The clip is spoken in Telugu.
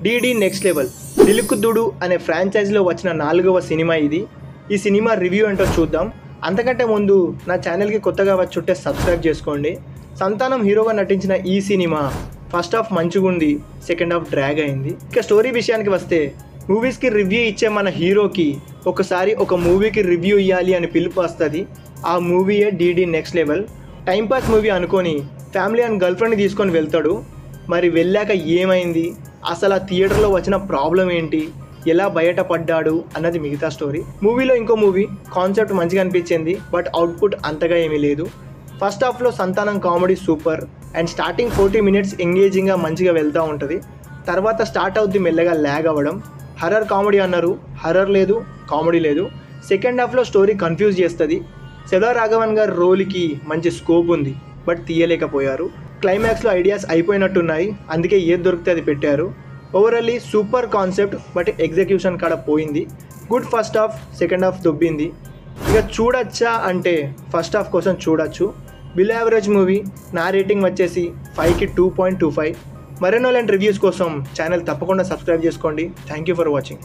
డీడీ నెక్స్ట్ లెవెల్ నిలుకుద్దుడు అనే ఫ్రాంచైజీలో వచ్చిన 4వ సినిమా ఇది. ఈ సినిమా రివ్యూ ఏంటో చూద్దాం. అంతకంటే ముందు నా ఛానల్కి కొత్తగా వచ్చుంటే సబ్స్క్రైబ్ చేసుకోండి. సంతానం హీరోగా నటించిన ఈ సినిమా ఫస్ట్ హాఫ్ మంచిగుంది, సెకండ్ హాఫ్ డ్రాగ్ అయింది. ఇక స్టోరీ విషయానికి వస్తే మూవీస్కి రివ్యూ ఇచ్చే మన హీరోకి ఒకసారి ఒక మూవీకి రివ్యూ ఇవ్వాలి అని పిలుపు వస్తుంది. ఆ మూవీయే డీడీ నెక్స్ట్ లెవెల్. టైంపాస్ మూవీ అనుకొని ఫ్యామిలీ అండ్ గర్ల్ ఫ్రెండ్ని తీసుకొని వెళ్తాడు. మరి వెళ్ళాక ఏమైంది, అసలు ఆ థియేటర్లో వచ్చిన ప్రాబ్లం ఏంటి, ఎలా బయటపడ్డాడు అన్నది మిగతా స్టోరీ. మూవీలో ఇంకో మూవీ కాన్సెప్ట్ మంచిగా అనిపించింది, బట్ అవుట్పుట్ అంతగా ఏమీ లేదు. ఫస్ట్ హాఫ్లో సంతానం comedy super and starting 40 minutes ఎంగేజింగ్గా మంచిగా వెళ్తూ ఉంటుంది. తర్వాత స్టార్ట్ అవుద్ది మెల్లగా ల్యాగ్ అవ్వడం. హర్రర్ కామెడీ అన్నారు, హర్రర్ లేదు, కామెడీ లేదు. సెకండ్ హాఫ్లో స్టోరీ కన్ఫ్యూజ్ చేస్తుంది. శివరాఘవన్ గారి రోల్కి మంచి స్కోప్ ఉంది, బట్ తీయలేకపోయారు. క్లైమాక్స్లో ఐడియాస్ అయిపోయినట్టున్నాయి, అందుకే ఏది దొరికితే అది పెట్టారు. ఓవరాల్లీ సూపర్ కాన్సెప్ట్, బట్ ఎగ్జిక్యూషన్ కాడ పోయింది. Good first half, second half దొబ్బింది. ఇక చూడొచ్చా అంటే ఫస్ట్ హాఫ్ కోసం చూడొచ్చు. Below average movie. నా రేటింగ్ వచ్చేసి 5కి 2.25. మరెన్నో లాంటి రివ్యూస్ కోసం ఛానల్ తప్పకుండా సబ్స్క్రైబ్ చేసుకోండి. Thank you for watching.